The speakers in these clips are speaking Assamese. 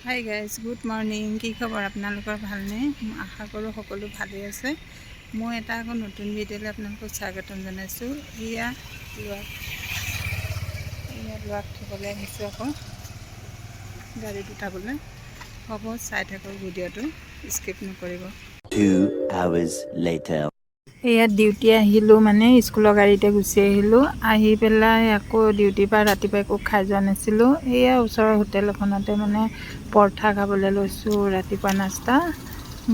Hi guys, good morning. কি খবৰ আপোনালোকৰ? ভালনে? আশা কৰোঁ সকলো ভালেই আছে। মই এটা আকৌ নতুন ভিডিঅ'লৈ আপোনালোকক স্বাগতম জনাইছোঁ। এয়া ল'ৰাক থ'বলৈ আহিছোঁ, আকৌ গাড়ীত উঠাবলৈ। হ'ব, চাই থাকক ভিডিঅ'টো, স্কিপ নকৰিব। 2 hours later. ইয়াত ডিউটি আহিলোঁ, মানে স্কুলৰ গাড়ীতে গুচি আহিলোঁ। আহি পেলাই আকৌ ডিউটিৰ পৰা ৰাতিপুৱা একো খাই যোৱা নাছিলোঁ। এয়া ওচৰৰ হোটেল এখনতে মানে পৰঠা খাবলৈ লৈছোঁ, ৰাতিপুৱা নাস্তা।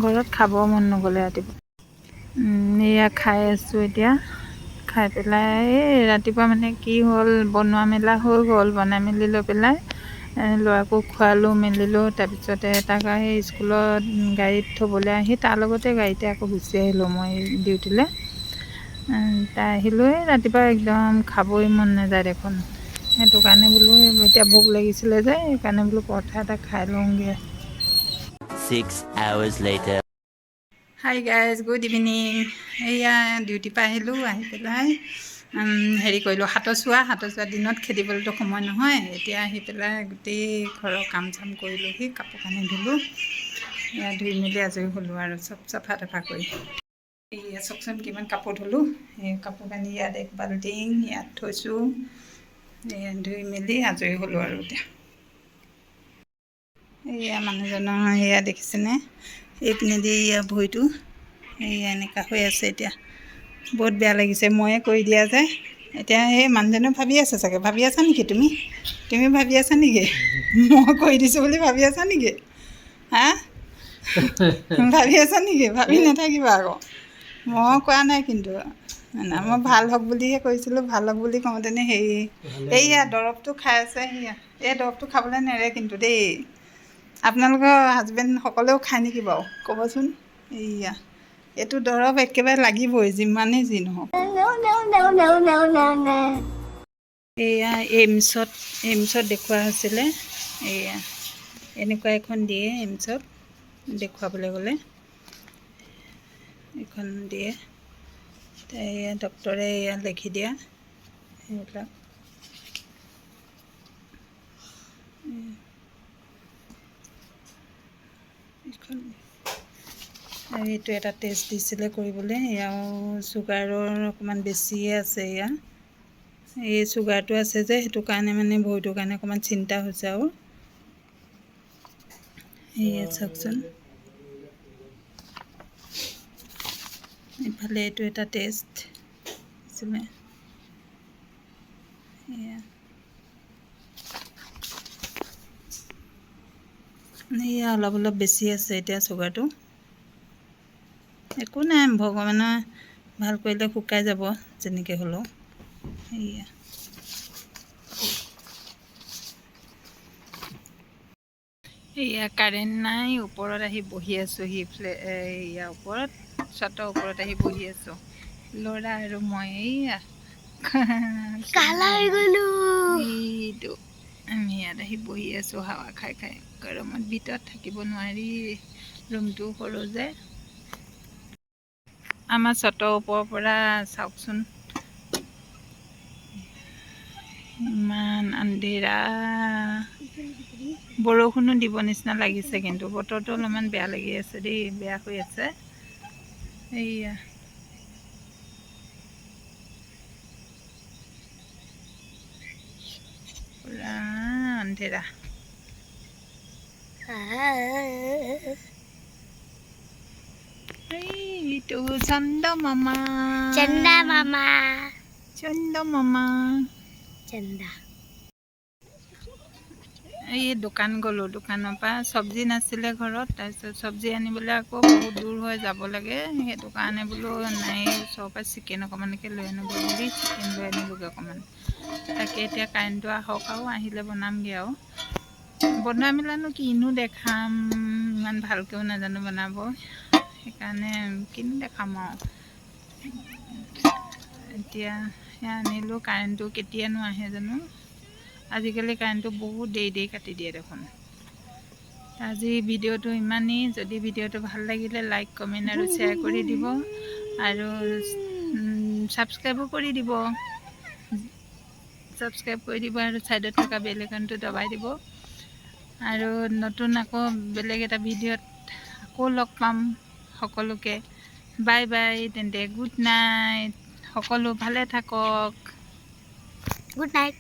ঘৰত খাব মন নগ'লে ৰাতিপুৱা। এয়া খাই আছোঁ এতিয়া। খাই পেলাই এই ৰাতিপুৱা মানে কি হ'ল, বনোৱা মেলা হৈ গ'ল। বনাই মেলি লৈ পেলাই ল'ৰাকো খোৱালোঁ মেলিলোঁ। তাৰপিছতে তাক সেই স্কুলত গাড়ীত থ'বলৈ আহি তাৰ লগতে গাড়ীতে আকৌ গুচি আহিলোঁ মই ডিউটিলৈ। তাই আহিলোঁ, ৰাতিপুৱা একদম খাবই মন নাযায় দেখোন। সেইটো কাৰণে বোলো এতিয়া ভোক লাগিছিলে যে, সেইকাৰণে বোলো পৰঠা এটা খাই লওঁগৈ। 6 hours later. Hi guys, good evening. এয়া ডিউটিৰ পৰা আহিলোঁ, আহি পেলাই হেৰি কৰিলোঁ, সাতৰ চোৱা দিনত খেদিবলৈতো সময় নহয়। এতিয়া আহি পেলাই গোটেই ঘৰৰ কাম চাম কৰিলোঁহি, কাপোৰ কানি ধুলোঁ। এয়া ধুই মেলি আজৰি হ'লোঁ আৰু চব চাফা তাফা কৰি। এয়া চাওকচোন কিমান কাপোৰ ধুলোঁ। এই কাপোৰ কানি ইয়াত এক বাল্টিং ইয়াত থৈছোঁ। এয়া ধুই মেলি আজৰি হ'লোঁ আৰু এতিয়া। এয়া মানুহজনৰ এয়া দেখিছেনে, এইপিনেদি এয়া ভৰিটো এয়া এনেকুৱা হৈ আছে এতিয়া। বহুত বেয়া লাগিছে, ময়ে কৰি দিয়া যে। এতিয়া সেই মানুহজনে ভাবি আছে চাগে। ভাবি আছা নেকি তুমি ভাবি আছা নেকি মই কৰি দিছোঁ বুলি ভাবি আছা নেকি? হা, ভাবি আছা নেকি? ভাবি নাথাকিবা আকৌ, মই কৰা নাই কিন্তু। মই ভাল হওক বুলিহে কৰিছিলোঁ। ভাল হওক বুলি কওঁতেনে হেৰি, এইয়া দৰৱটো খাই আছে। সেয়া এই দৰৱটো খাবলৈ নেৰে কিন্তু দেই। আপোনালোকৰ হাজবেণ্ডসকলেও খায় নেকি বাৰু ক'বচোন? এইয়া এইটো দৰৱ একেবাৰে লাগিবই, যিমানেই যি নহওক। এয়া এইমছত দেখুওৱা হৈছিলে। এয়া এনেকুৱা এখন দিয়ে এইমছত দেখুৱাবলৈ গ'লে, এইখন দিয়ে। এয়া ডক্তৰে এয়া লিখি দিয়া সেইবিলাক। আৰু এইটো এটা টেষ্ট দিছিলে কৰিবলৈ। এয়াও চুগাৰৰ অকণমান বেছিয়ে আছে। এয়া এই চুগাৰটো আছে যে, সেইটো কাৰণে মানে ভৰিটোৰ কাৰণে অকণমান চিন্তা হৈছে আৰু। এয়া চাওকচোন, ইফালে এইটো এটা টেষ্ট দিছিলে। এয়া অলপ অলপ বেছি আছে এতিয়া চুগাৰটো। একো নাই, ভগৱানে ভাল কৰিলে শুকাই যাব যেনেকৈ হ'লেও। এয়া এয়া কাৰেণ্ট নাই, ওপৰত আহি বহি আছোঁহি। ইয়াৰ ওপৰত, ছাতৰ ওপৰত আহি বহি আছোঁ, ল'ৰা আৰু মই। এইয়া এইটো আমি ইয়াত আহি বহি আছোঁ হাৱা খাই খাই। গৰমত ভিতৰত থাকিব নোৱাৰি, ৰুমটো সৰু যে। আমাৰ ছাতৰ ওপৰৰ পৰা চাওকচোন, ইমান আন্ধেৰা। বৰষুণো দিব নিচিনা লাগিছে, কিন্তু বতৰটো অলপমান বেয়া লাগি আছে দেই, বেয়া হৈ আছে। এইয়া পুৰা আন্ধেৰা। এইটো চন্দ্ৰমামা। এই দোকান গ'লোঁ, দোকানৰ পৰা চব্জি নাছিলে ঘৰত। তাৰপিছত চব্জি আনিবলৈ আকৌ বহুত দূৰ হৈ যাব লাগে। সেইটো কাৰণে বোলো নাই, ওচৰৰ পৰা চিকেন অকণমানকৈ লৈ আনোগৈ বুলি চিকেন লৈ আনিলোগৈ অকণমান। তাকে এতিয়া কাৰেণ্টটো আহক আৰু, আহিলে বনামগৈ আৰু। বনোৱা মেলানো কিনো দেখাম, ইমান ভালকৈও নাজানো বনাব। সেইকাৰণে কিনো দেখাম আৰু। এতিয়া সেয়া আনিলোঁ। কাৰেণ্টটো কেতিয়ানো আহে জানো। আজিকালি কাৰেণ্টটো বহুত দেৰি দেৰি কাটি দিয়ে দেখোন। আজি ভিডিঅ'টো ইমানেই। যদি ভিডিঅ'টো ভাল লাগিলে লাইক কমেণ্ট আৰু শ্বেয়াৰ কৰি দিব, আৰু ছাবস্ক্ৰাইবো কৰি দিব। ছাবস্ক্ৰাইব কৰি দিব আৰু ছাইডত থকা বেল আইকনটো দবাই দিব। আৰু নতুন আকৌ বেলেগ এটা ভিডিঅ'ত আকৌ লগ পাম সকলোকে। বাই বাই তেন্তে, গুড নাইট। সকলো ভালে থাকক। Good night.